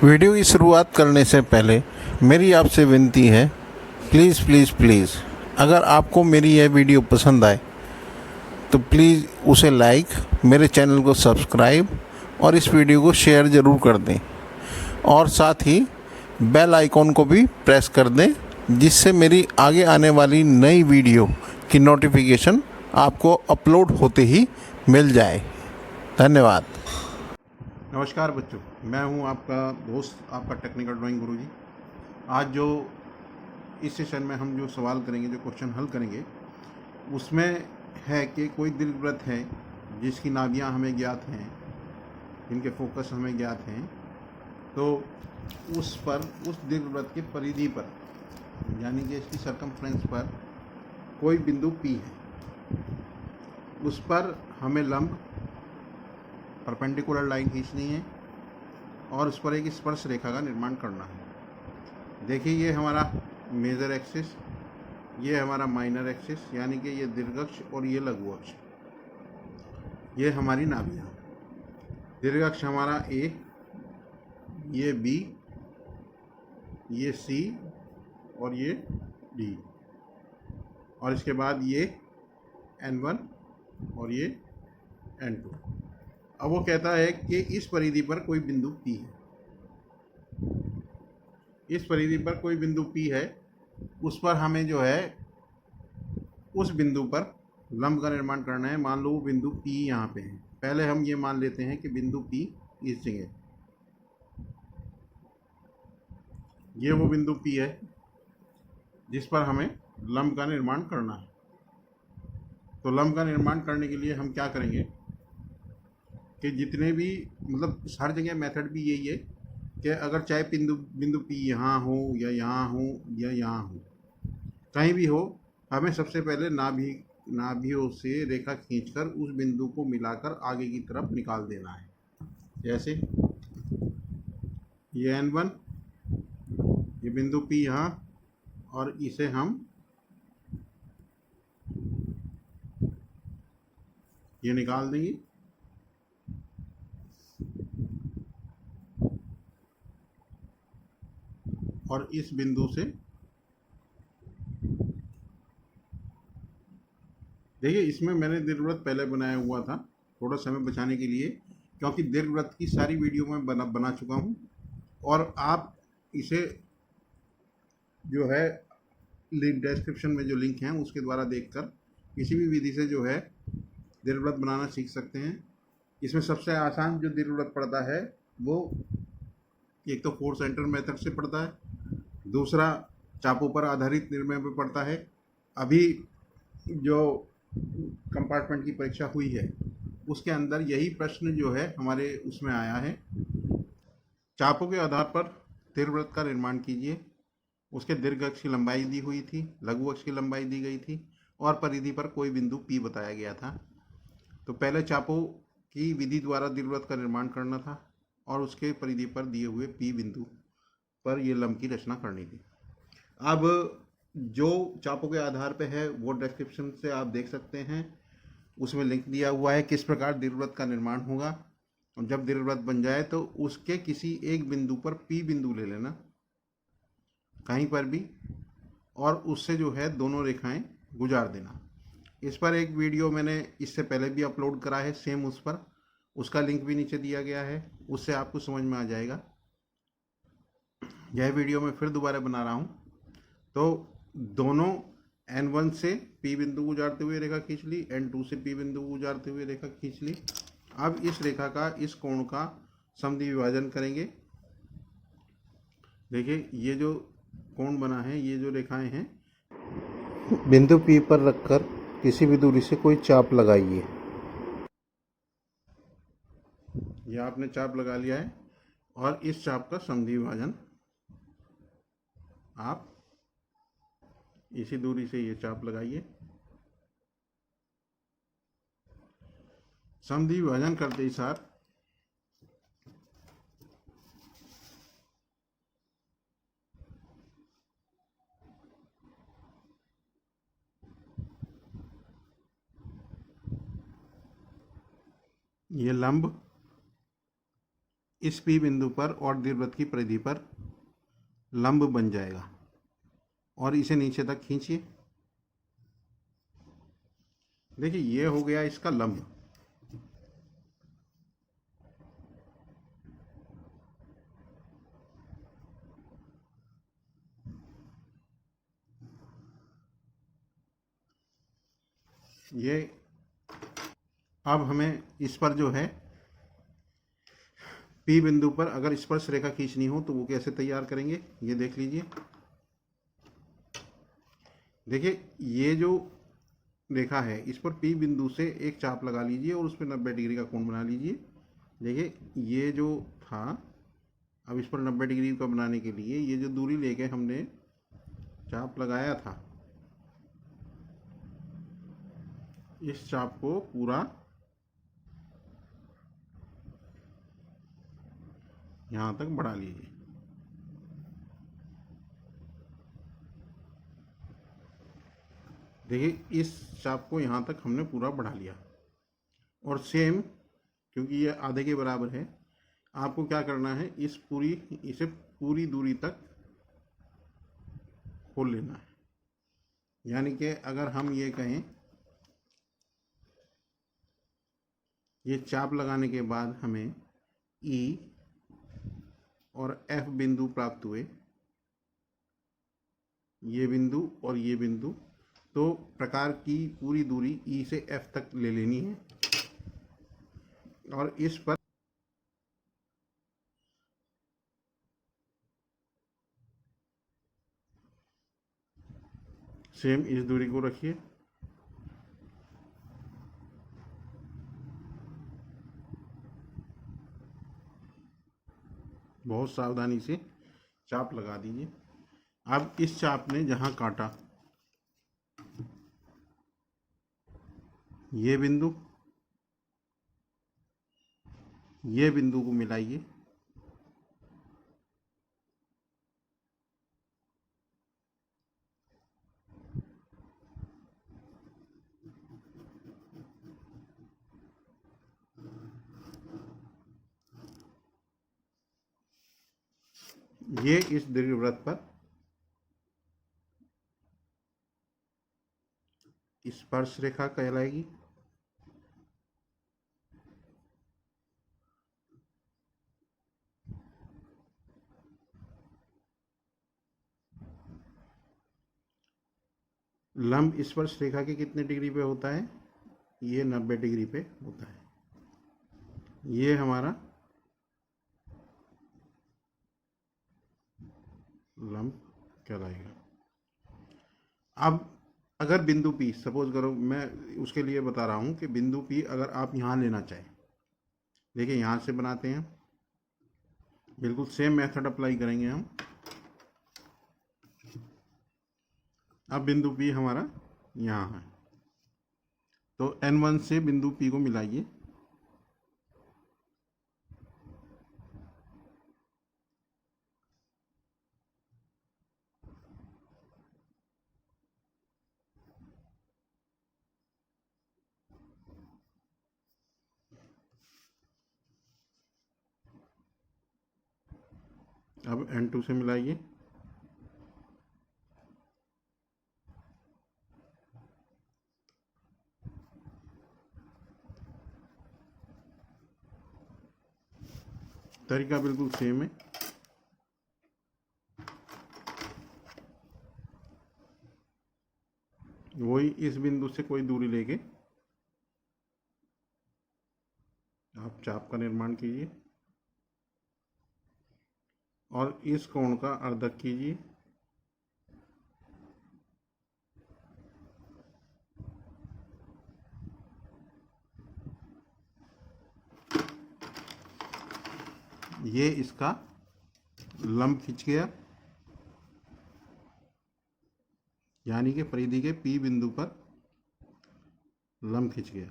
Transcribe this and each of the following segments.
Video की शुरुआत करने से पहले मेरी आपसे विनती है, प्लीज़ प्लीज़ प्लीज़ अगर आपको मेरी यह वीडियो पसंद आए तो प्लीज़ उसे लाइक, मेरे चैनल को सब्सक्राइब और इस वीडियो को शेयर ज़रूर कर दें और साथ ही बेल आइकॉन को भी प्रेस कर दें, जिससे मेरी आगे आने वाली नई वीडियो की नोटिफिकेशन आपको अपलोड होते ही मिल जाए। धन्यवाद। नमस्कार बच्चों, मैं हूं आपका दोस्त, आपका टेक्निकल ड्राइंग गुरुजी। आज जो इस सेशन में हम जो सवाल करेंगे, जो क्वेश्चन हल करेंगे, उसमें है कि कोई दीर्घवृत्त है जिसकी नाभियां हमें ज्ञात हैं, जिनके फोकस हमें ज्ञात हैं, तो उस दीर्घवृत्त की परिधि पर, यानी कि इसकी सरकमफ्रेंस पर कोई बिंदु P है, उस पर हमें लंब परपेंडिकुलर लाइन खींचनी है और उस पर एक स्पर्श रेखा का निर्माण करना है। देखिए, ये हमारा मेजर एक्सिस, ये हमारा माइनर एक्सिस, यानी कि ये दीर्घ अक्ष और ये लघु अक्ष, ये हमारी नाभियां। दीर्घ अक्ष हमारा A, ये B, ये C और ये D, और इसके बाद ये N1 और ये N2। अब वो कहता है कि इस परिधि पर कोई बिंदु P है। इस परिधि पर कोई बिंदु P है, उस पर हमें जो है उस बिंदु पर लंब का निर्माण करना है। मान लो वो बिंदु P यहाँ पे है। पहले हम ये मान लेते हैं कि बिंदु P इस जगह, ये वो बिंदु P है जिस पर हमें लंब का निर्माण करना है। तो लंब का निर्माण करने के लिए हम क्या करेंगे कि जितने भी, मतलब हर जगह मेथड भी यही है कि अगर चाहे बिंदु P यहाँ हो या यहाँ हो या यहाँ हो, कहीं भी हो, हमें सबसे पहले नाभियों से रेखा खींचकर उस बिंदु को मिलाकर आगे की तरफ निकाल देना है। जैसे ये N1, ये बिंदु P यहाँ, और इसे हम ये निकाल देंगे। और इस बिंदु से देखिए, इसमें मैंने दीर्घवृत्त पहले बनाया हुआ था थोड़ा समय बचाने के लिए, क्योंकि दीर्घवृत्त की सारी वीडियो मैं बना चुका हूँ और आप इसे जो है लिंक डिस्क्रिप्शन में जो लिंक है उसके द्वारा देखकर किसी भी विधि से जो है दीर्घवृत्त बनाना सीख सकते हैं। इसमें सबसे आसान जो दीर्घवृत्त पड़ता है वो एक तो 4 सेंटर मेथड से पड़ता है, दूसरा चापों पर आधारित निर्णय पे पड़ता है। अभी जो कंपार्टमेंट की परीक्षा हुई है उसके अंदर यही प्रश्न जो है हमारे उसमें आया है। चापों के आधार पर दीर्घवृत्त का निर्माण कीजिए। उसके दीर्घ अक्ष की लंबाई दी हुई थी, लघु अक्ष की लंबाई दी गई थी और परिधि पर कोई बिंदु P बताया गया था। तो पहले चापों की विधि द्वारा दीर्घवृत्त का निर्माण करना था और उसके परिधि पर दिए हुए P बिंदु पर ये लंब की रचना करनी थी। अब जो चापों के आधार पे है वो डिस्क्रिप्शन से आप देख सकते हैं, उसमें लिंक दिया हुआ है किस प्रकार दीर्घवृत्त का निर्माण होगा। और जब दीर्घवृत्त बन जाए तो उसके किसी एक बिंदु पर P बिंदु ले लेना, कहीं पर भी, और उससे जो है दोनों रेखाएं गुजार देना। इस पर एक वीडियो मैंने इससे पहले भी अपलोड करा है, सेम उस पर, उसका लिंक भी नीचे दिया गया है, उससे आपको समझ में आ जाएगा। यह वीडियो मैं फिर दोबारा बना रहा हूँ। तो दोनों N1 से P बिंदु गुजारते हुए रेखा खींच ली, N2 से P बिंदु गुजारते हुए रेखा खींच ली। अब इस रेखा का, इस कोण का समद्वि विभाजन करेंगे। देखिए, ये जो कोण बना है, ये जो रेखाएं हैं, बिंदु P पर रखकर किसी भी दूरी से कोई चाप लगाइए। यह आपने चाप लगा लिया है और इस चाप का समद्वि विभाजन आप इसी दूरी से ये चाप लगाइए। समद्वि विभाजन करते ही साथ ये लंब इस पी बिंदु पर और दीर्घवृत्त की परिधि पर लंब बन जाएगा और इसे नीचे तक खींचिए। देखिए ये हो गया इसका लंब। ये अब हमें इस पर जो है पी बिंदु पर अगर स्पर्श रेखा खींचनी हो तो वो कैसे तैयार करेंगे ये देख लीजिए। देखिए ये जो रेखा है इस पर पी बिंदु से एक चाप लगा लीजिए और उस पर 90 डिग्री का कोण बना लीजिए। देखिए ये जो था, अब इस पर 90 डिग्री का बनाने के लिए ये जो दूरी लेके हमने चाप लगाया था, इस चाप को पूरा यहाँ तक बढ़ा लीजिए। देखिए इस चाप को यहाँ तक हमने पूरा बढ़ा लिया और सेम, क्योंकि ये आधे के बराबर है, आपको क्या करना है इसे पूरी दूरी तक खोल लेना है। यानी कि अगर हम ये कहें, ये चाप लगाने के बाद हमें ई और एफ बिंदु प्राप्त हुए, ये बिंदु और ये बिंदु, तो प्रकार की पूरी दूरी ई से एफ तक ले लेनी है और इस पर सेम इस दूरी को रखिए। बहुत सावधानी से चाप लगा दीजिए। अब इस चाप ने जहाँ काटा, ये बिंदु को मिलाइए। ये इस दीर्घवृत्त पर स्पर्श रेखा कहलाएगी। लंब स्पर्श रेखा के कितने डिग्री पे होता है? ये 90 डिग्री पे होता है। ये हमारा लंब कहलाएगा। अब अगर बिंदु P, सपोज करो, मैं उसके लिए बता रहा हूँ कि बिंदु P अगर आप यहाँ लेना चाहें, देखिए यहाँ से बनाते हैं, बिल्कुल सेम मेथड अप्लाई करेंगे हम। अब बिंदु P हमारा यहाँ है, तो N1 से बिंदु P को मिलाइए। अब N2 से मिलाइए। तरीका बिल्कुल सेम है। वही इस बिंदु से कोई दूरी लेके आप चाप का निर्माण कीजिए और इस कोण का अर्धक कीजिए। ये इसका लंब खिंच गया, यानी कि परिधि के P बिंदु पर लंब खिंच गया।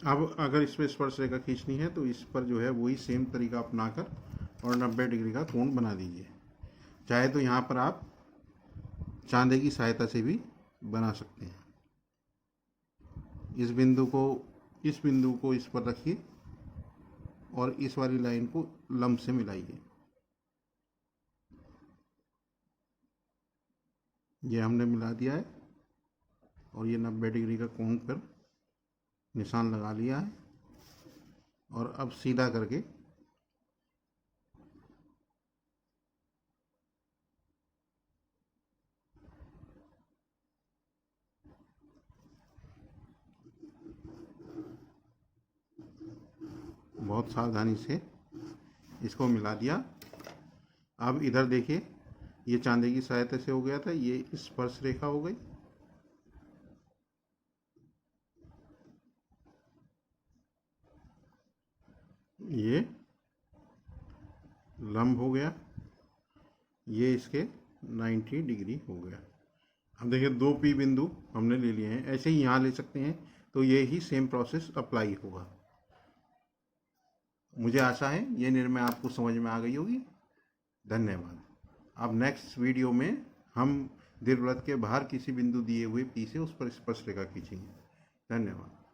अब अगर इस पर स्पर्श रेखा खींचनी है तो इस पर जो है वही सेम तरीका अपनाकर और 90 डिग्री का कोण बना दीजिए। चाहे तो यहाँ पर आप चांदे की सहायता से भी बना सकते हैं। इस बिंदु को इस पर रखिए और इस वाली लाइन को लंब से मिलाइए। ये हमने मिला दिया है और ये 90 डिग्री का कोण पर निशान लगा लिया है। और अब सीधा करके बहुत सावधानी से इसको मिला दिया। अब इधर देखिए, ये चांदी की सहायता से हो गया था, ये स्पर्श रेखा हो गई। ये लंब हो गया, ये इसके 90 डिग्री हो गया। अब देखिए 2 पी बिंदु हमने ले लिए हैं, ऐसे ही यहाँ ले सकते हैं, तो ये ही सेम प्रोसेस अप्लाई होगा। मुझे आशा है ये निर्णय आपको समझ में आ गई होगी। धन्यवाद। अब नेक्स्ट वीडियो में हम दीर्घवृत्त के बाहर किसी बिंदु दिए हुए पी से उस पर स्पर्श रेखा खींचेंगे। धन्यवाद।